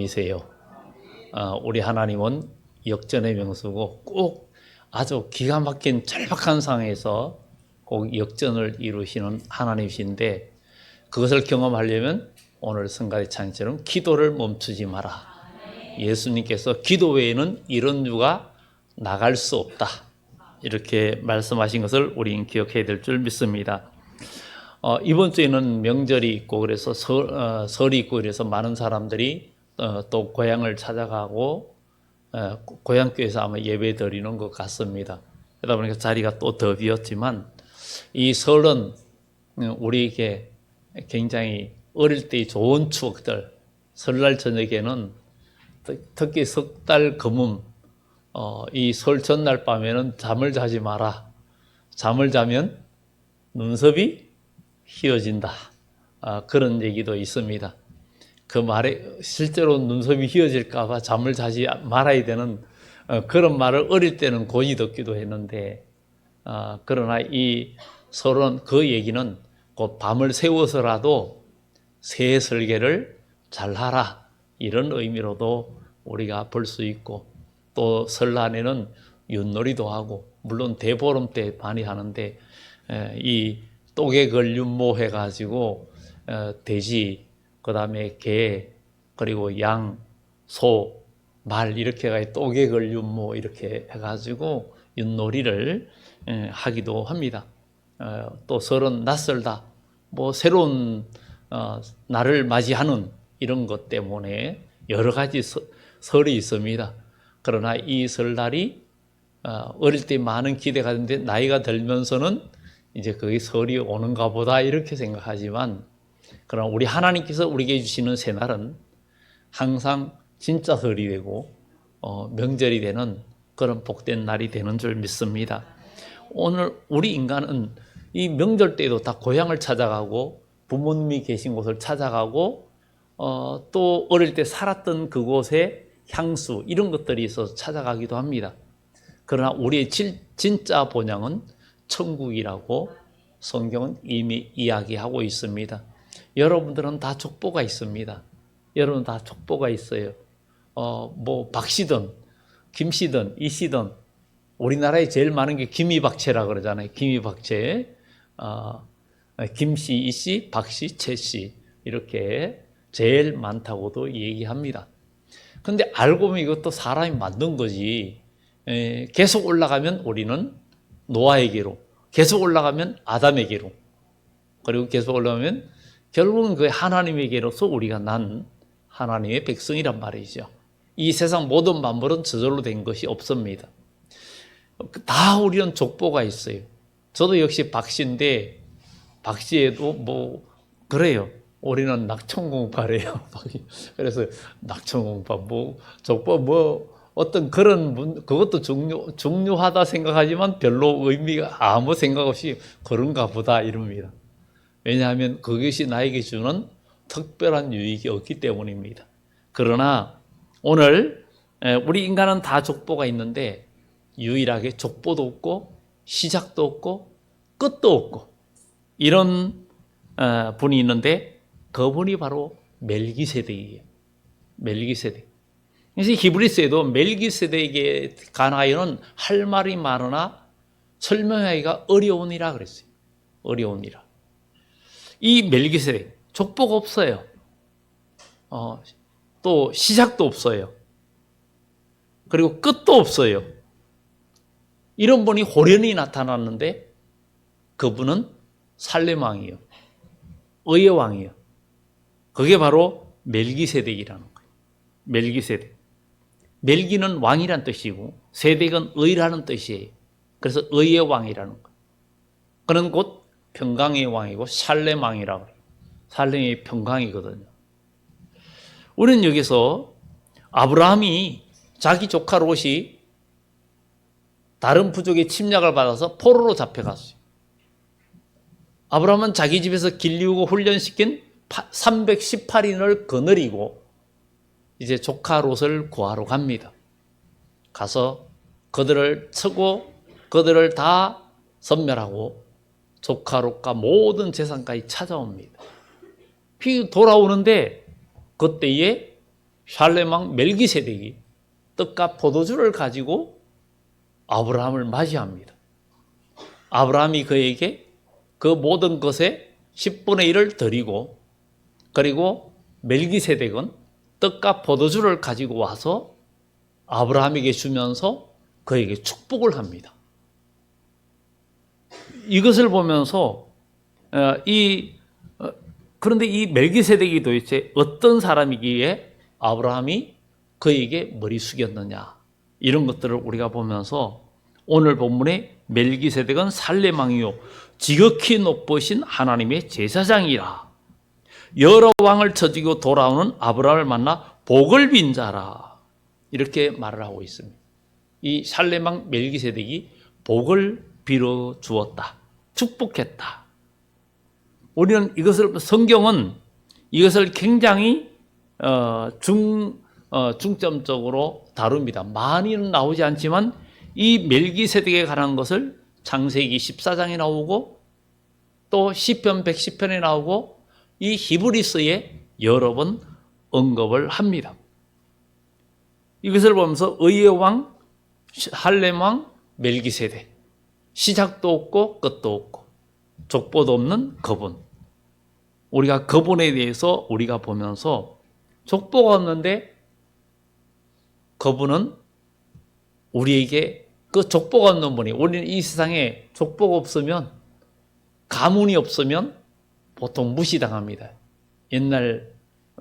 이세요. 우리 하나님은 역전의 명수고 꼭 아주 기가 막힌 절박한 상황에서 꼭 역전을 이루시는 하나님이신데, 그것을 경험하려면 오늘 성가대 찬양처럼 기도를 멈추지 마라. 예수님께서 기도 외에는 이런 유가 나갈 수 없다, 이렇게 말씀하신 것을 우리는 기억해야 될 줄 믿습니다. 이번 주에는 명절이 있고 그래서 설이 있고 그래서 많은 사람들이 또 고향을 찾아가고 고향교회에서 아마 예배 드리는 것 같습니다. 그러다 보니까 자리가 또 더 비었지만, 이 설은 우리에게 굉장히 어릴 때의 좋은 추억들, 설날 저녁에는 특히 석 달 금음, 이 설 전날 밤에는 잠을 자지 마라. 잠을 자면 눈썹이 휘어진다. 그런 얘기도 있습니다. 그 말에 실제로 눈썹이 휘어질까 봐 잠을 자지 말아야 되는 그런 말을 어릴 때는 고이 듣기도 했는데, 그러나 이 설은, 그 얘기는 그 밤을 새워서라도 새 설계를 잘하라, 이런 의미로도 우리가 볼 수 있고, 또 설날에는 윷놀이도 하고, 물론 대보름 때 많이 하는데, 이 또개걸윷모 해가지고 돼지, 그 다음에 개, 그리고 양, 소, 말, 이렇게 해가 또개걸윷모 이렇게 해가지고 윷놀이를 하기도 합니다. 또 설은 낯설다, 뭐 새로운 날을 맞이하는 이런 것 때문에 여러 가지 설이 있습니다. 그러나 이 설날이 어릴 때 많은 기대가 되는데, 나이가 들면서는 이제 그게 설이 오는가 보다 이렇게 생각하지만, 그러나 우리 하나님께서 우리에게 주시는 새날은 항상 진짜 설이 되고 명절이 되는 그런 복된 날이 되는 줄 믿습니다. 오늘 우리 인간은 이 명절 때도 다 고향을 찾아가고 부모님이 계신 곳을 찾아가고 또 어릴 때 살았던 그곳의 향수, 이런 것들이 있어서 찾아가기도 합니다. 그러나 우리의 진짜 본향은 천국이라고 성경은 이미 이야기하고 있습니다. 여러분들은 다 족보가 있습니다. 여러분 다 족보가 있어요. 뭐 박씨든 김씨든 이씨든, 우리나라에 제일 많은 게 김이박채라 그러잖아요. 김이박채, 김씨, 이씨, 박씨, 채씨, 이렇게 제일 많다고도 얘기합니다. 근데 알고 보면 이것도 사람이 만든 거지. 계속 올라가면 우리는 노아에게로, 계속 올라가면 아담에게로, 그리고 계속 올라가면 결국은 그 하나님에게로서 우리가 난 하나님의 백성이란 말이죠. 이 세상 모든 만물은 저절로 된 것이 없습니다. 다 우리는 족보가 있어요. 저도 역시 박씨인데, 박씨에도 뭐 그래요. 우리는 낙천공파래요. 그래서 낙천공파, 뭐 족보, 뭐 어떤 그런 그것도 중요하다 생각하지만 별로 의미가 아무 생각 없이 그런가 보다 이럽니다. 왜냐하면 그것이 나에게 주는 특별한 유익이 없기 때문입니다. 그러나 오늘 우리 인간은 다 족보가 있는데, 유일하게 족보도 없고 시작도 없고 끝도 없고 이런 분이 있는데, 그분이 바로 멜기세덱이에요. 멜기세덱. 그래서 히브리서에도 멜기세덱에 관하여는 할 말이 많으나 설명하기가 어려우니라 그랬어요. 어려우니라. 이 멜기세덱, 족보가 없어요. 또 시작도 없어요. 그리고 끝도 없어요. 이런 분이 호련히 나타났는데, 그분은 살렘 왕이에요. 의의 왕이에요. 그게 바로 멜기세덱이라는 거예요. 멜기세덱. 멜기는 왕이란 뜻이고 세덱은 의라는 뜻이에요. 그래서 의의 왕이라는 거예요. 그는 곧 평강의 왕이고 살렘 왕이라고 해요. 살렘이 평강이거든요. 우리는 여기서 아브라함이 자기 조카 롯이 다른 부족의 침략을 받아서 포로로 잡혀갔어요. 아브라함은 자기 집에서 길리우고 훈련시킨 318인을 거느리고 이제 조카 롯을 구하러 갑니다. 가서 그들을 치고 그들을 다 섬멸하고 조카 롯과 모든 재산까지 찾아옵니다. 돌아오는데 그때에 살렘 왕 멜기세덱이 떡과 포도주를 가지고 아브라함을 맞이합니다. 아브라함이 그에게 그 모든 것의 10분의 1을 드리고, 그리고 멜기세덱은 떡과 포도주를 가지고 와서 아브라함에게 주면서 그에게 축복을 합니다. 이것을 보면서 그런데 이 멜기세덱이 도대체 어떤 사람이기에 아브라함이 그에게 머리 숙였느냐, 이런 것들을 우리가 보면서 오늘 본문에 멜기세덱은 살렘 왕이요 지극히 높으신 하나님의 제사장이라. 여러 왕을 처지고 돌아오는 아브라함을 만나 복을 빈 자라. 이렇게 말을 하고 있습니다. 이 살렘 왕 멜기세덱이 복을 빌어 주었다. 축복했다. 우리는 성경은 이것을 굉장히 중점적으로 다룹니다. 많이는 나오지 않지만 이 멜기세덱에 관한 것을 창세기 14장에 나오고 또 시편 110편에 나오고 이 히브리서에 여러 번 언급을 합니다. 이것을 보면서 의의 왕, 살렘 왕 멜기세덱, 시작도 없고 끝도 없고 족보도 없는 그분. 우리가 그분에 대해서 우리가 보면서 족보가 없는데 그분은 우리에게 그 족보가 없는 분이, 우리는 이 세상에 족보가 없으면, 가문이 없으면 보통 무시당합니다. 옛날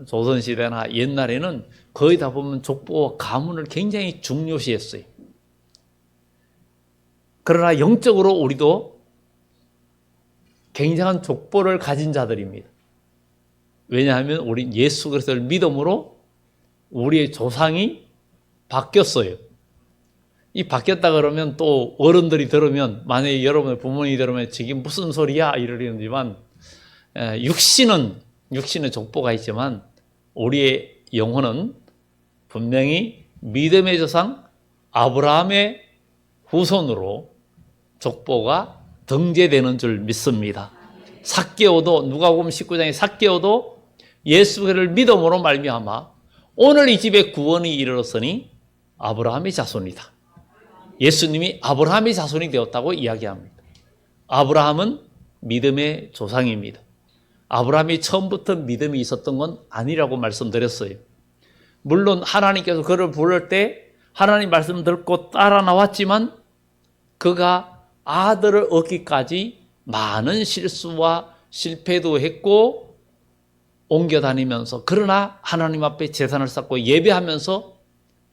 조선시대나 옛날에는 거의 다 보면 족보와 가문을 굉장히 중요시했어요. 그러나 영적으로 우리도 굉장한 족보를 가진 자들입니다. 왜냐하면 우리 예수 그리스도를 믿음으로 우리의 조상이 바뀌었어요. 이 바뀌었다 그러면 또 어른들이 들으면, 만약에 여러분의 부모님이 들으면 지금 무슨 소리야 이러려지만, 육신은 족보가 있지만 우리의 영혼은 분명히 믿음의 조상 아브라함의 후손으로 족보가 등재되는 줄 믿습니다. 삭개오도, 누가복음 19장의 삭개오도 예수를 믿음으로 말미암아 오늘 이 집에 구원이 이르렀으니 아브라함의 자손이다. 예수님이 아브라함의 자손이 되었다고 이야기합니다. 아브라함은 믿음의 조상입니다. 아브라함이 처음부터 믿음이 있었던 건 아니라고 말씀드렸어요. 물론 하나님께서 그를 부를 때 하나님 말씀 듣고 따라 나왔지만 그가 아들을 얻기까지 많은 실수와 실패도 했고 옮겨 다니면서, 그러나 하나님 앞에 제산을 쌓고 예배하면서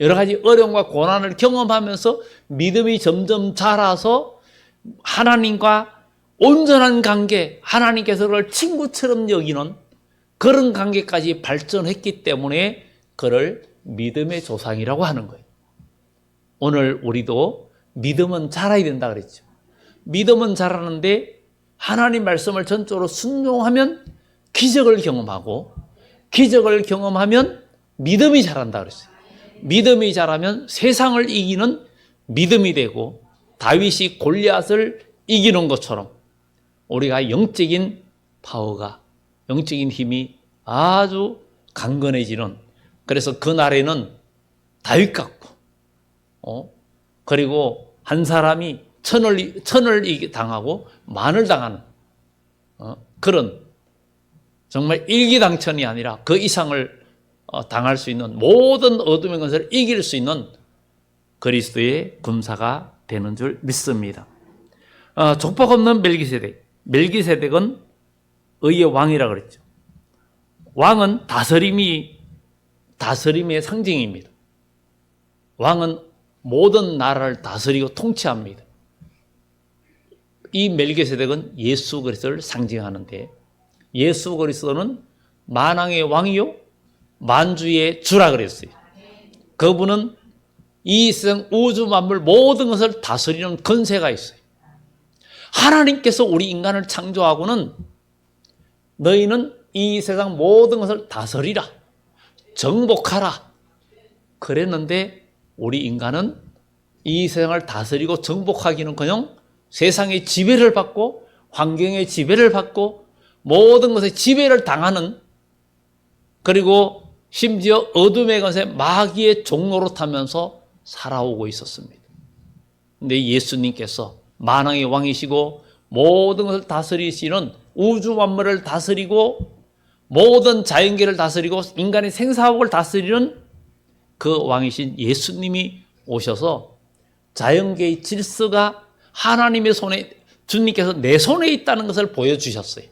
여러 가지 어려움과 고난을 경험하면서 믿음이 점점 자라서 하나님과 온전한 관계, 하나님께서 그를 친구처럼 여기는 그런 관계까지 발전했기 때문에 그를 믿음의 조상이라고 하는 거예요. 오늘 우리도 믿음은 자라야 된다 그랬죠. 믿음은 자라는데 하나님 말씀을 전적으로 순종하면 기적을 경험하고, 기적을 경험하면 믿음이 자란다 그랬어요. 믿음이 자라면 세상을 이기는 믿음이 되고, 다윗이 골리앗을 이기는 것처럼 우리가 영적인 파워가, 영적인 힘이 아주 강건해지는, 그래서 그날에는 다윗 같고, 그리고 한 사람이 천을 당하고 만을 당하는 그런, 정말 일기당천이 아니라 그 이상을 당할 수 있는, 모든 어둠의 것을 이길 수 있는 그리스도의 군사가 되는 줄 믿습니다. 족보가 없는 멜기세덱. 멜기세덱은 의의 왕이라 그랬죠. 왕은 다스림의 상징입니다. 왕은 모든 나라를 다스리고 통치합니다. 이 멜기세덱은 예수 그리스도를 상징하는데, 예수 그리스도는 만왕의 왕이요 만주의 주라 그랬어요. 그분은 이 세상 우주 만물 모든 것을 다스리는 권세가 있어요. 하나님께서 우리 인간을 창조하고는 너희는 이 세상 모든 것을 다스리라, 정복하라 그랬는데, 우리 인간은 이 세상을 다스리고 정복하기는커녕 세상의 지배를 받고 환경의 지배를 받고 모든 것에 지배를 당하는, 그리고 심지어 어둠의 권세 마귀의 종로로 타면서 살아오고 있었습니다. 근데 예수님께서 만왕의 왕이시고 모든 것을 다스리시는 우주 만물을 다스리고 모든 자연계를 다스리고 인간의 생사학을 다스리는 그 왕이신 예수님이 오셔서 자연계의 질서가 하나님의 손에, 주님께서 내 손에 있다는 것을 보여주셨어요.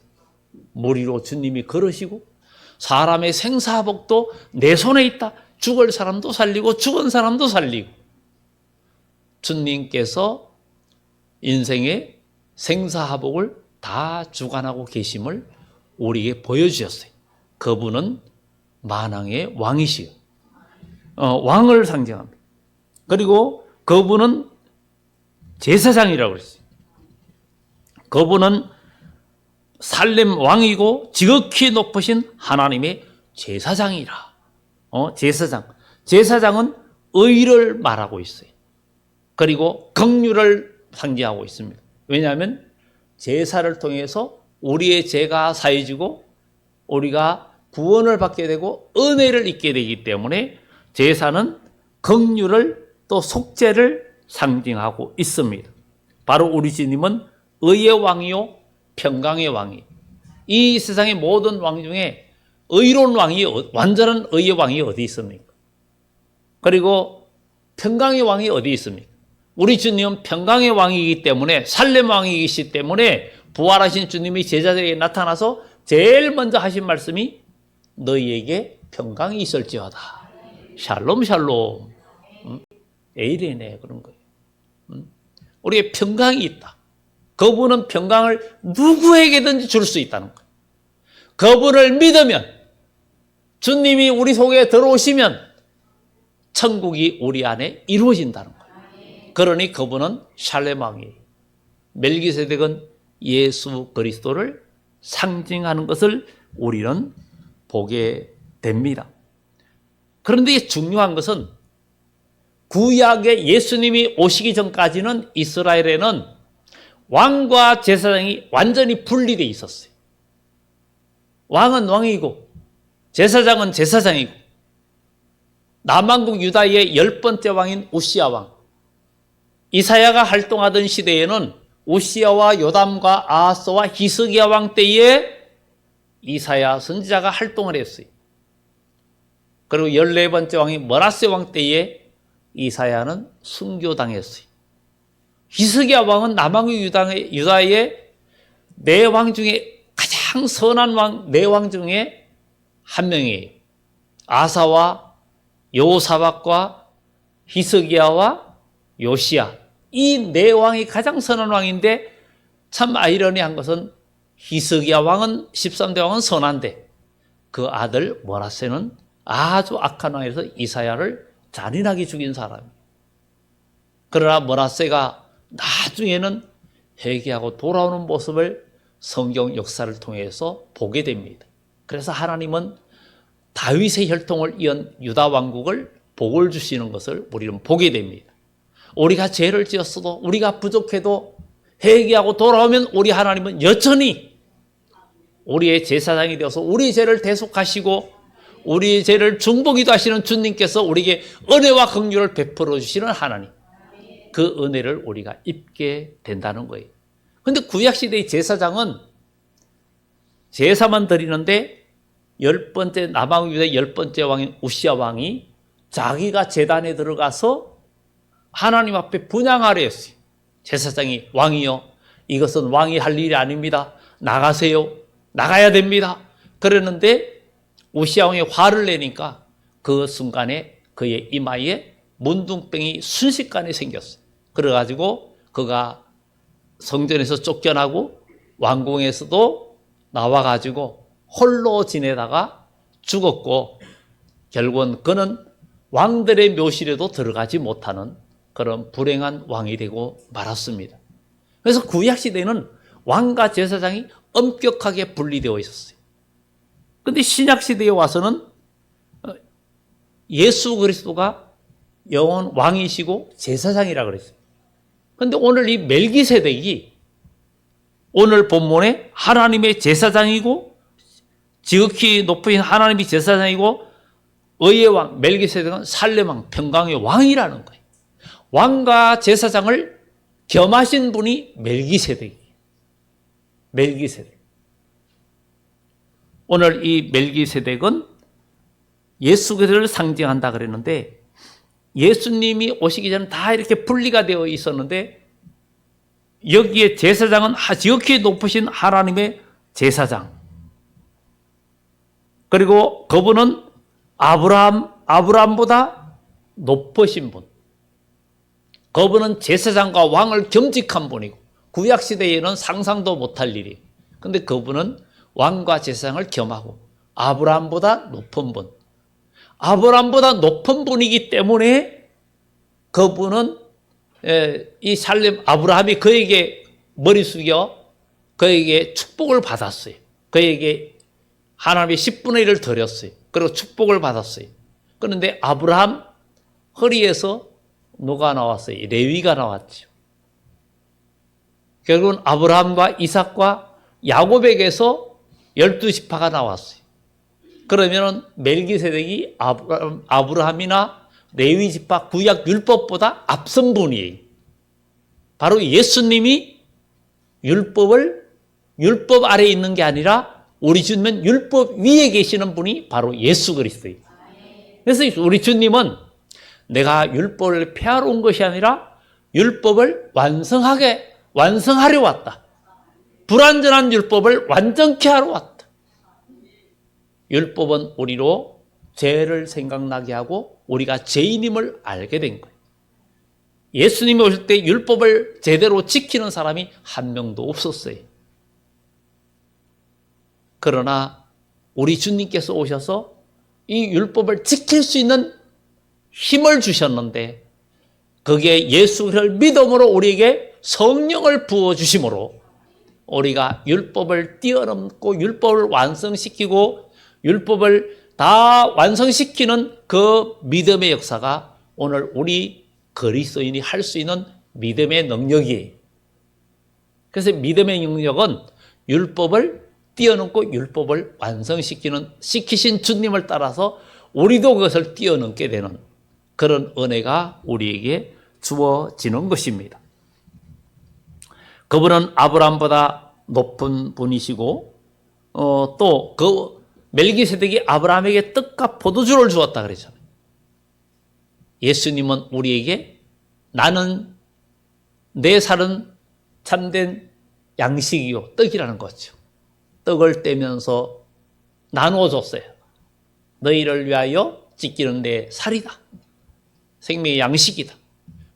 머리로 주님이 걸으시고 사람의 생사복도 내 손에 있다. 죽을 사람도 살리고 죽은 사람도 살리고, 주님께서 인생의 생사화복을 다 주관하고 계심을 우리에게 보여주셨어요. 그분은 만왕의 왕이시요. 왕을 상징합니다. 그리고 그분은 제사장이라고 그랬어요. 그분은 살렘 왕이고 지극히 높으신 하나님의 제사장이라. 제사장. 제사장은 의를 말하고 있어요. 그리고 긍휼을 상징하고 있습니다. 왜냐하면 제사를 통해서 우리의 죄가 사해지고 우리가 구원을 받게 되고 은혜를 입게 되기 때문에 제사는 긍휼을 또 속죄를 상징하고 있습니다. 바로 우리 주님은 의의 왕이요 평강의 왕이. 이 세상의 모든 왕 중에 의로운 왕이, 완전한 의의 왕이 어디 있습니까? 그리고 평강의 왕이 어디 있습니까? 우리 주님은 평강의 왕이기 때문에, 살렘 왕이기 때문에 부활하신 주님이 제자들에게 나타나서 제일 먼저 하신 말씀이 너희에게 평강이 있을지어다. 샬롬 샬롬. 에이레네 그런 거예요. 우리에게 평강이 있다. 그분은 평강을 누구에게든지 줄 수 있다는 거예요. 그분을 믿으면, 주님이 우리 속에 들어오시면 천국이 우리 안에 이루어진다는 거예요. 그러니 그분은 샬렘 왕이에요. 멜기세덱은 예수 그리스도를 상징하는 것을 우리는 보게 됩니다. 그런데 중요한 것은 구약에 예수님이 오시기 전까지는 이스라엘에는 왕과 제사장이 완전히 분리되어 있었어요. 왕은 왕이고 제사장은 제사장이고, 남왕국 유다의 10번째 왕인 우시야 왕, 이사야가 활동하던 시대에는 우시야와 요담과 아하스와 히스기야 왕 때에 이사야 선지자가 활동을 했어요. 그리고 14번째 왕이 므낫세 왕 때에 이사야는 순교당했어요. 히스기야 왕은 남왕국 유다의 4왕 중에 가장 선한 왕, 4왕 중에 한 명이에요. 아사와 여호사밧과 히스기야와 요시야, 이 4왕이 가장 선한 왕인데, 참 아이러니한 것은 히스기야 왕은, 13대 왕은 선한데 그 아들 므낫세는 아주 악한 왕에서 이사야를 잔인하게 죽인 사람이에요. 그러나 므낫세가 나중에는 회개하고 돌아오는 모습을 성경 역사를 통해서 보게 됩니다. 그래서 하나님은 다윗의 혈통을 이은 유다 왕국을 복을 주시는 것을 우리는 보게 됩니다. 우리가 죄를 지었어도, 우리가 부족해도 회개하고 돌아오면 우리 하나님은 여전히 우리의 제사장이 되어서 우리 죄를 대속하시고 우리의 죄를 중보기도 하시는 주님께서 우리에게 은혜와 긍휼을 베풀어 주시는 하나님, 그 은혜를 우리가 입게 된다는 거예요. 그런데 구약시대의 제사장은 제사만 드리는데, 10번째 남왕국 유다의 10번째 왕인 우시야 왕이 자기가 제단에 들어가서 하나님 앞에 분향하려 했어요. 제사장이 왕이요, 이것은 왕이 할 일이 아닙니다. 나가세요. 나가야 됩니다. 그랬는데 우시야 왕이 화를 내니까 그 순간에 그의 이마에 문둥병이 순식간에 생겼어요. 그래가지고 그가 성전에서 쫓겨나고 왕궁에서도 나와가지고 홀로 지내다가 죽었고, 결국은 그는 왕들의 묘실에도 들어가지 못하는 그런 불행한 왕이 되고 말았습니다. 그래서 구약시대에는 왕과 제사장이 엄격하게 분리되어 있었어요. 그런데 신약시대에 와서는 예수 그리스도가 영원 왕이시고 제사장이라고 그랬어요. 그런데 오늘 이 멜기세덱이 오늘 본문에 하나님의 제사장이고, 지극히 높은 하나님이 제사장이고, 의의 왕 멜기세덱은 살렘 왕, 평강의 왕이라는 거예요. 왕과 제사장을 겸하신 분이 멜기세덱이에요. 멜기세덱. 오늘 이 멜기세덱은 예수 그리스도를 상징한다 그랬는데, 예수님이 오시기 전에 다 이렇게 분리가 되어 있었는데, 여기에 제사장은 지극히 높으신 하나님의 제사장, 그리고 그분은 아브라함보다 높으신 분, 그분은 제사장과 왕을 겸직한 분이고, 구약시대에는 상상도 못할 일이에요. 그런데 그분은 왕과 제사장을 겸하고 아브라함보다 높은 분, 아브라함보다 높은 분이기 때문에 그분은 이 살렘 아브라함이 그에게 머리 숙여 그에게 축복을 받았어요. 그에게 하나님의 10분의 1을 드렸어요. 그리고 축복을 받았어요. 그런데 아브라함 허리에서 누가 나왔어요? 레위가 나왔죠. 결국은 아브라함과 이삭과 야곱에게서 12지파가 나왔어요. 그러면 멜기세덱이 아브라함이나 레위지파 구약 율법보다 앞선 분이에요. 바로 예수님이 율법 아래에 있는 게 아니라 우리 주님은 율법 위에 계시는 분이 바로 예수 그리스도예요. 그래서 우리 주님은 내가 율법을 폐하러 온 것이 아니라 율법을 완성하려 왔다. 불완전한 율법을 완전케 하러 왔다. 율법은 우리로 죄를 생각나게 하고 우리가 죄인임을 알게 된 거예요. 예수님이 오실 때 율법을 제대로 지키는 사람이 한 명도 없었어요. 그러나 우리 주님께서 오셔서 이 율법을 지킬 수 있는 힘을 주셨는데, 거기에 예수를 믿음으로 우리에게 성령을 부어주심으로 우리가 율법을 뛰어넘고 율법을 완성시키고 율법을 다 완성시키는 그 믿음의 역사가 오늘 우리 그리스도인이 할 수 있는 믿음의 능력이에요. 그래서 믿음의 능력은 율법을 뛰어넘고 율법을 시키신 주님을 따라서 우리도 그것을 뛰어넘게 되는 그런 은혜가 우리에게 주어지는 것입니다. 그분은 아브라함보다 높은 분이시고, 또 그 멜기세덱이 아브라함에게 떡과 포도주를 주었다 그랬잖아요. 예수님은 우리에게 내 살은 참된 양식이요 떡이라는 거죠. 떡을 떼면서 나누어 줬어요. 너희를 위하여 지키는 내 살이다. 생명의 양식이다.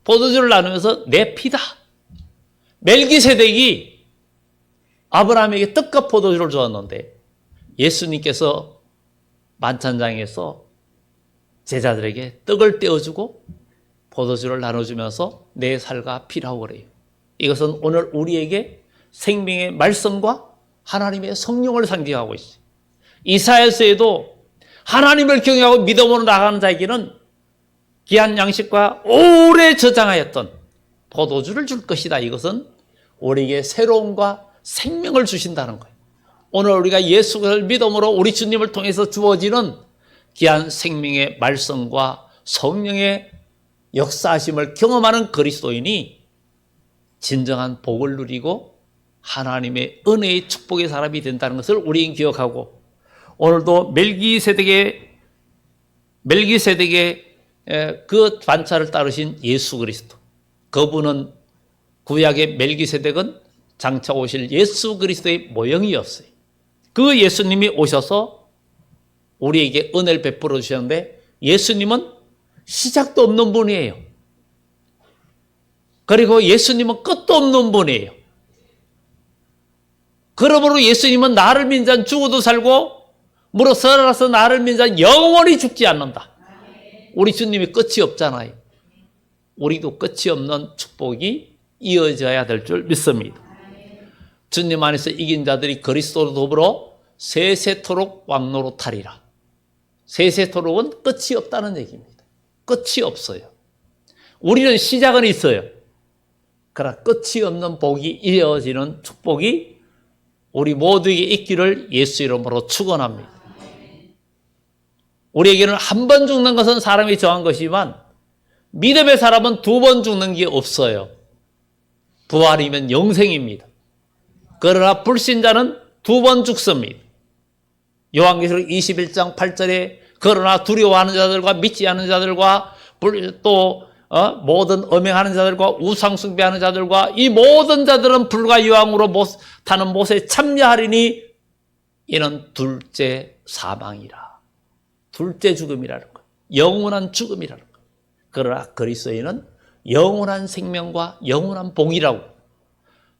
포도주를 나누면서 내 피다. 멜기세덱이 아브라함에게 떡과 포도주를 주었는데, 예수님께서 만찬장에서 제자들에게 떡을 떼어주고 포도주를 나눠주면서 내 살과 피라고 그래요. 이것은 오늘 우리에게 생명의 말씀과 하나님의 성령을 상징하고 있어요. 이사야서에도 하나님을 경외하고 믿음으로 나가는 자에게는 귀한 양식과 오래 저장하였던 포도주를 줄 것이다. 이것은 우리에게 새로움과 생명을 주신다는 거예요. 오늘 우리가 예수를 믿음으로 우리 주님을 통해서 주어지는 귀한 생명의 말씀과 성령의 역사하심을 경험하는 그리스도인이 진정한 복을 누리고 하나님의 은혜의 축복의 사람이 된다는 것을 우리는 기억하고, 오늘도 멜기세덱의 그 반차를 따르신 예수 그리스도, 그분은 구약의 멜기세덱은 장차 오실 예수 그리스도의 모형이었어요. 그 예수님이 오셔서 우리에게 은혜를 베풀어 주셨는데, 예수님은 시작도 없는 분이에요. 그리고 예수님은 끝도 없는 분이에요. 그러므로 예수님은 나를 믿는 자는 죽어도 살고 무릇 살아서 나를 믿는 자는 영원히 죽지 않는다. 우리 주님이 끝이 없잖아요. 우리도 끝이 없는 축복이 이어져야 될 줄 믿습니다. 주님 안에서 이긴 자들이 그리스도로 더불어 세세토록 왕노릇하리라. 세세토록은 끝이 없다는 얘기입니다. 끝이 없어요. 우리는 시작은 있어요. 그러나 끝이 없는 복이 이어지는 축복이 우리 모두에게 있기를 예수 이름으로 축원합니다. 우리에게는 한 번 죽는 것은 사람이 정한 것이지만 믿음의 사람은 두 번 죽는 게 없어요. 부활이면 영생입니다. 그러나 불신자는 두 번 죽습니다. 요한계시록 21장 8절에 그러나 두려워하는 자들과 믿지 않는 자들과 또 모든 음행하는 자들과 우상숭배하는 자들과 이 모든 자들은 불과 유황으로 타는 못에 참여하리니 이는 둘째 사망이라. 둘째 죽음이라는 것. 영원한 죽음이라는 것. 그러나 그리스도인은 영원한 생명과 영원한 복이라고.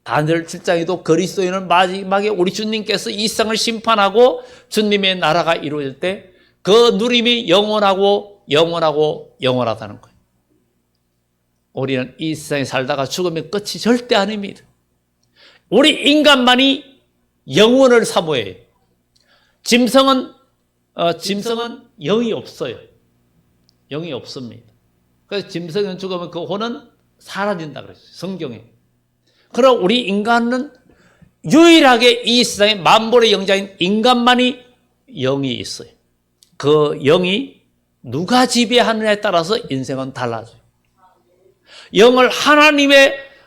다니엘 7장에도 그리스도인은 마지막에 우리 주님께서 이 세상을 심판하고 주님의 나라가 이루어질 때 그 누림이 영원하고 영원하고 영원하다는 거예요. 우리는 이 세상에 살다가 죽으면 끝이 절대 아닙니다. 우리 인간만이 영혼을 사모해요. 짐승은 영이 없어요. 영이 없습니다. 그래서 짐승은 죽으면 그 혼은 사라진다 그랬어요. 성경에. 그러나 우리 인간은 유일하게 이 세상에 만물의 영장인 인간만이 영이 있어요. 그 영이 누가 지배하느냐에 따라서 인생은 달라져요. 영을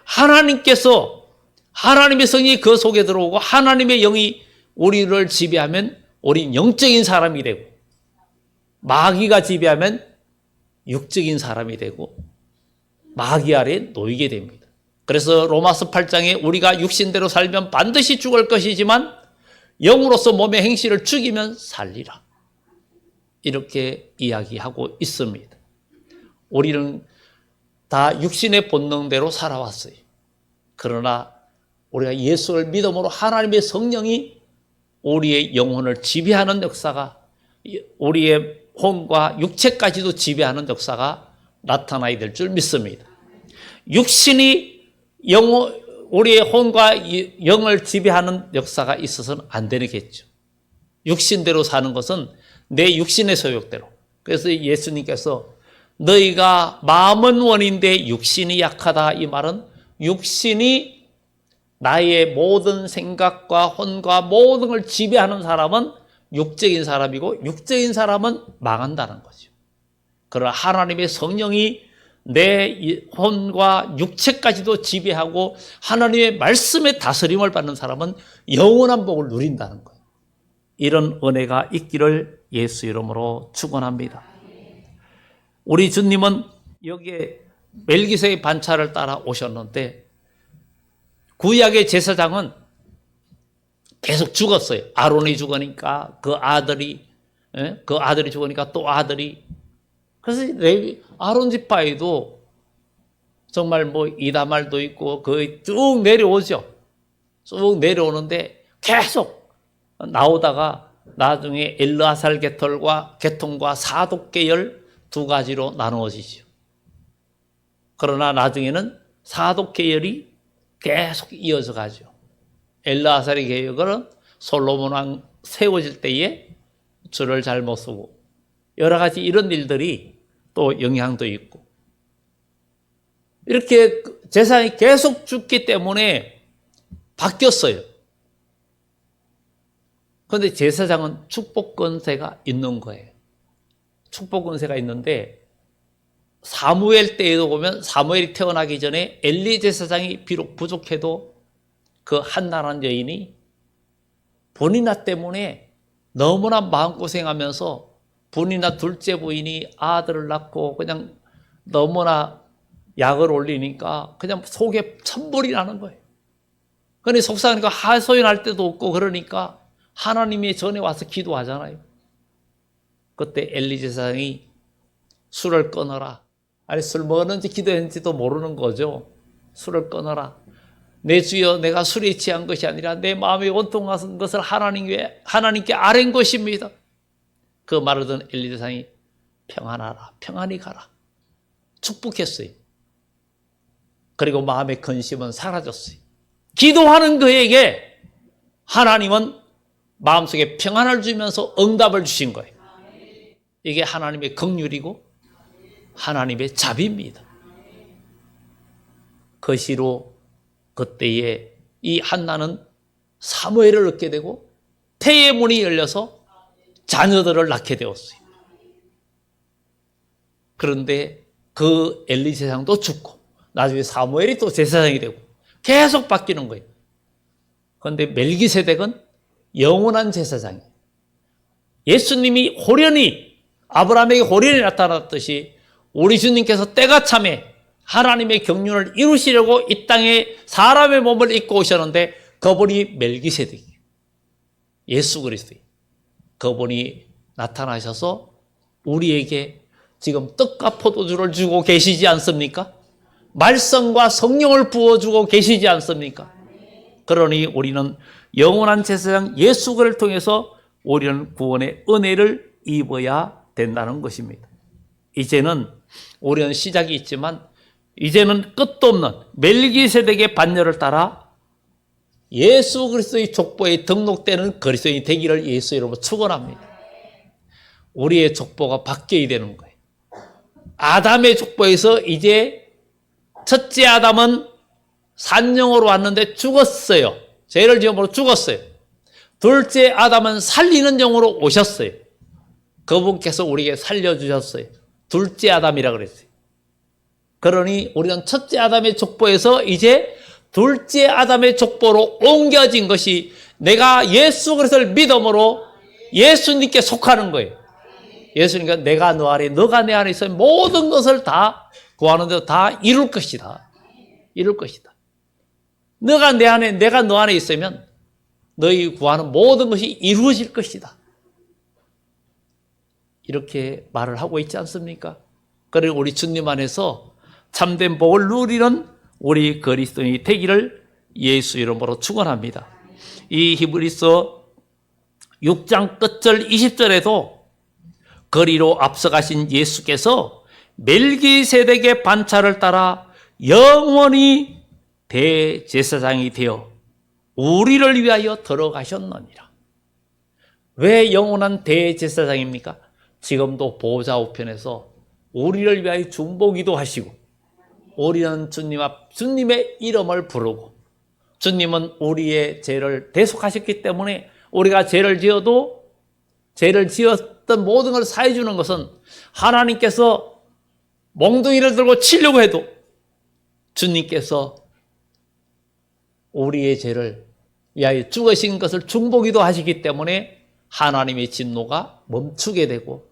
하나님께서 하나님의 성이 그 속에 들어오고 하나님의 영이 우리를 지배하면 우리는 영적인 사람이 되고 마귀가 지배하면 육적인 사람이 되고 마귀 아래에 놓이게 됩니다. 그래서 로마서 8장에 우리가 육신대로 살면 반드시 죽을 것이지만 영으로서 몸의 행실을 죽이면 살리라. 이렇게 이야기하고 있습니다. 우리는 다 육신의 본능대로 살아왔어요. 그러나 우리가 예수를 믿음으로 하나님의 성령이 우리의 영혼을 지배하는 역사가 우리의 혼과 육체까지도 지배하는 역사가 나타나야 될 줄 믿습니다. 육신이 우리의 혼과 영을 지배하는 역사가 있어서는 안 되겠죠. 육신대로 사는 것은 내 육신의 소욕대로. 그래서 예수님께서 너희가 마음은 원인데 육신이 약하다. 이 말은 육신이 나의 모든 생각과 혼과 모든 걸 지배하는 사람은 육적인 사람이고 육적인 사람은 망한다는 거죠. 그러나 하나님의 성령이 내 혼과 육체까지도 지배하고 하나님의 말씀의 다스림을 받는 사람은 영원한 복을 누린다는 거예요. 이런 은혜가 있기를 예수 이름으로 축원합니다. 우리 주님은 여기에 멜기세의 반차를 따라 오셨는데 구약의 제사장은 계속 죽었어요. 아론이 죽으니까 그 아들이 죽으니까 또 아들이. 그래서 아론 지파에도 정말 뭐 이다말도 있고 그 쭉 내려오죠. 쭉 내려오는데 계속 나오다가 나중에 엘르아살 계통과 사독 계열 두 가지로 나누어지죠. 그러나 나중에는 사독 계열이 계속 이어져 가죠. 엘르아살의 계열은 솔로몬 왕 세워질 때에 줄을 잘못 쓰고 여러 가지 이런 일들이 또 영향도 있고 이렇게 제사장이 계속 죽기 때문에 바뀌었어요. 그런데 제사장은 축복 권세가 있는 거예요. 축복 권세가 있는데 사무엘 때에도 보면 사무엘이 태어나기 전에 엘리 제사장이 비록 부족해도 그 한나라는 여인이 본인나 때문에 너무나 마음고생하면서 본인나 둘째 부인이 아들을 낳고 그냥 너무나 약을 올리니까 그냥 속에 천불이 나는 거예요. 그러니 속상하니까 하소연할 때도 없고 그러니까 하나님의 전에 와서 기도하잖아요. 그때 엘리 제사장이 술을 끊어라. 아니 술 먹었는지 기도했는지도 모르는 거죠. 술을 끊어라. 내 주여 내가 술에 취한 것이 아니라 내 마음이 온통한 것을 하나님께 아뢰는 것입니다. 그 말을 듣는 엘리 제사장이 평안하라. 평안히 가라. 축복했어요. 그리고 마음의 근심은 사라졌어요. 기도하는 그에게 하나님은 마음속에 평안을 주면서 응답을 주신 거예요. 이게 하나님의 긍휼이고 하나님의 자비입니다. 그 시로 그때에 이 한나는 사무엘을 얻게 되고 태의 문이 열려서 자녀들을 낳게 되었어요. 그런데 그 엘리 제사장도 죽고 나중에 사무엘이 또 제사장이 되고 계속 바뀌는 거예요. 그런데 멜기세덱은 영원한 제사장이에요. 예수님이 호련히 아브라함에게 호련히 나타났듯이 우리 주님께서 때가 참에 하나님의 경륜을 이루시려고 이 땅에 사람의 몸을 입고 오셨는데 그분이 멜기세덱이에요. 예수 그리스도예요. 그분이 나타나셔서 우리에게 지금 떡과 포도주를 주고 계시지 않습니까? 말씀과 성령을 부어주고 계시지 않습니까? 그러니 우리는 영원한 제사장 예수 그리스도를 통해서 우리는 구원의 은혜를 입어야 된다는 것입니다. 이제는 우리는 시작이 있지만 이제는 끝도 없는 멜기세덱의 반열을 따라 예수 그리스도의 족보에 등록되는 그리스도인이 되기를 예수 이름으로 축원합니다. 우리의 족보가 바뀌어야 되는 거예요. 아담의 족보에서 이제 첫째 아담은 산영으로 왔는데 죽었어요. 죄를 지음으로 죽었어요. 둘째 아담은 살리는 영으로 오셨어요. 그분께서 우리에게 살려주셨어요. 둘째 아담이라 그랬어요. 그러니 우리는 첫째 아담의 족보에서 이제 둘째 아담의 족보로 옮겨진 것이 내가 예수 그리스도를 믿음으로 예수님께 속하는 거예요. 예수님과 내가 너 안에 너가 내 안에 있으면 모든 것을 다 구하는 대로 다 이룰 것이다. 이룰 것이다. 너가 내 안에 내가 너 안에 있으면 너희 구하는 모든 것이 이루어질 것이다. 이렇게 말을 하고 있지 않습니까? 그러니 우리 주님 안에서 참된 복을 누리는 우리 그리스도인이 되기를 예수 이름으로 축원합니다. 이 히브리서 6장 끝절 20절에도 거리로 앞서가신 예수께서 멜기세덱의 반차를 따라 영원히 대제사장이 되어 우리를 위하여 들어가셨느니라. 왜 영원한 대제사장입니까? 지금도 보좌 우편에서 우리를 위하여 중보기도 하시고 우리는 주님 앞 주님의 이름을 부르고 주님은 우리의 죄를 대속하셨기 때문에 우리가 죄를 지었던 모든 걸 사해 주는 것은 하나님께서 몽둥이를 들고 치려고 해도 주님께서 우리의 죄를 위하여 죽으신 것을 중보기도 하시기 때문에 하나님의 진노가 멈추게 되고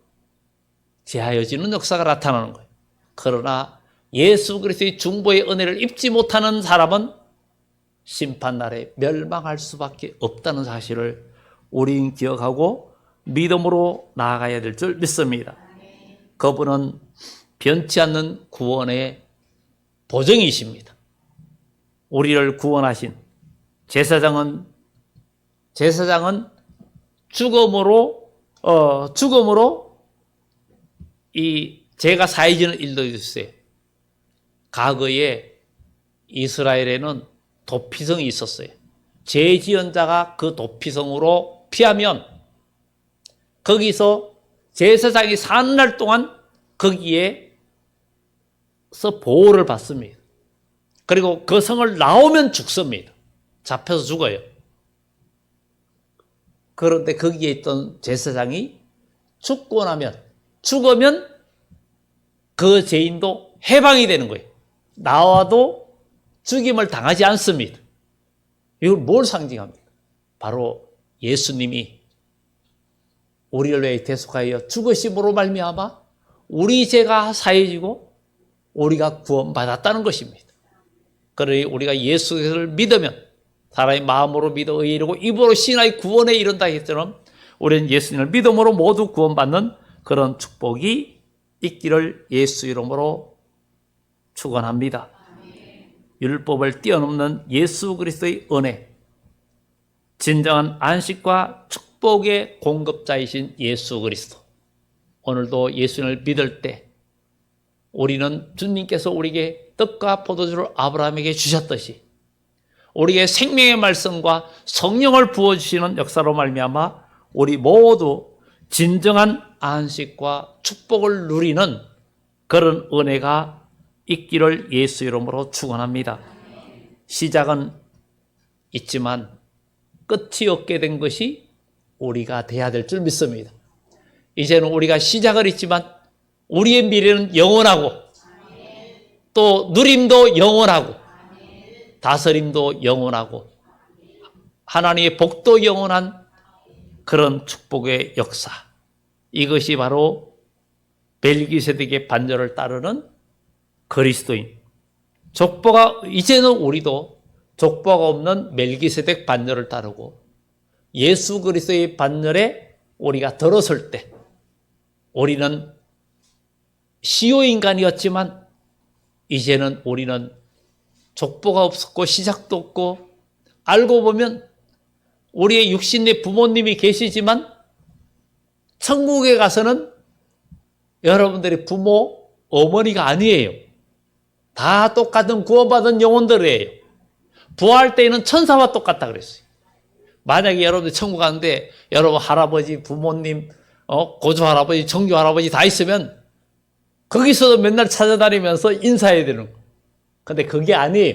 제하여지는 역사가 나타나는 거예요. 그러나 예수 그리스도의 중보의 은혜를 입지 못하는 사람은 심판날에 멸망할 수밖에 없다는 사실을 우리는 기억하고 믿음으로 나아가야 될 줄 믿습니다. 그분은 변치 않는 구원의 보증이십니다. 우리를 구원하신 제사장은 죽음으로 이 죄가 사해지는 일도 있었어요. 과거에 이스라엘에는 도피성이 있었어요. 죄 지은 자가 그 도피성으로 피하면 거기서 제사장이 사는 날 동안 거기에서 보호를 받습니다. 그리고 그 성을 나오면 죽습니다. 잡혀서 죽어요. 그런데 거기에 있던 제사장이 죽으면 그 죄인도 해방이 되는 거예요. 나와도 죽임을 당하지 않습니다. 이걸 뭘 상징합니까? 바로 예수님이 우리를 위해 대속하여 죽으심으로 말미암아 우리 죄가 사해지고 우리가 구원받았다는 것입니다. 그러니 우리가 예수를 믿으면 사람의 마음으로 믿어 의에 이르고 입으로 신하의 구원에 이른다 했처럼 우리는 예수님을 믿음으로 모두 구원받는 그런 축복이 있기를 예수 이름으로 축원합니다. 율법을 뛰어넘는 예수 그리스도의 은혜, 진정한 안식과 축복의 공급자이신 예수 그리스도. 오늘도 예수님을 믿을 때 우리는 주님께서 우리에게 떡과 포도주를 아브라함에게 주셨듯이 우리에게 생명의 말씀과 성령을 부어주시는 역사로 말미암아 우리 모두 진정한 안식과 축복을 누리는 그런 은혜가 있기를 예수 이름으로 축원합니다. 시작은 있지만 끝이 없게 된 것이 우리가 돼야 될 줄 믿습니다. 이제는 우리가 시작을 있지만 우리의 미래는 영원하고 또 누림도 영원하고 다스림도 영원하고 하나님의 복도 영원한 그런 축복의 역사. 이것이 바로 멜기세덱의 반절을 따르는 그리스도인. 족보가 이제는 우리도 족보가 없는 멜기세덱 반절을 따르고 예수 그리스도의 반절에 우리가 들어설 때 우리는 시효 인간이었지만 이제는 우리는 족보가 없었고 시작도 없고 알고 보면 우리의 육신의 부모님이 계시지만 천국에 가서는 여러분들의 부모, 어머니가 아니에요. 다 똑같은 구원받은 영혼들이에요. 부활할 때에는 천사와 똑같다 그랬어요. 만약에 여러분들 천국 가는데 여러분 할아버지, 부모님, 고조 할아버지, 정조 할아버지 다 있으면 거기서도 맨날 찾아다니면서 인사해야 되는 거예요. 근데 그게 아니에요.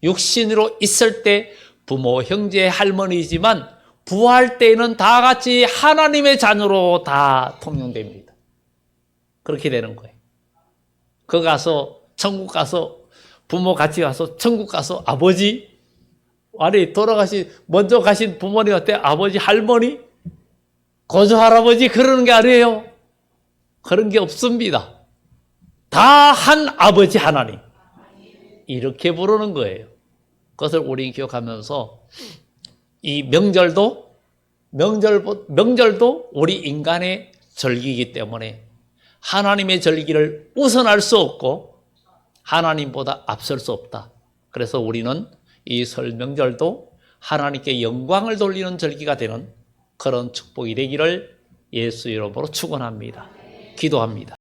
육신으로 있을 때 부모, 형제, 할머니지만 부활할 때에는 다 같이 하나님의 자녀로 다 통용됩니다. 그렇게 되는 거예요. 그 가서 천국 가서 부모 같이 가서 천국 가서 아버지 아니 돌아가신 먼저 가신 부모님한테 아버지 할머니 고조 할아버지 그러는 게 아니에요. 그런 게 없습니다. 다 한 아버지 하나님 이렇게 부르는 거예요. 그것을 우리 기억하면서 이 명절도 우리 인간의 절기이기 때문에 하나님의 절기를 우선할 수 없고 하나님보다 앞설 수 없다. 그래서 우리는 이 설 명절도 하나님께 영광을 돌리는 절기가 되는 그런 축복이 되기를 예수 이름으로 축원합니다. 기도합니다.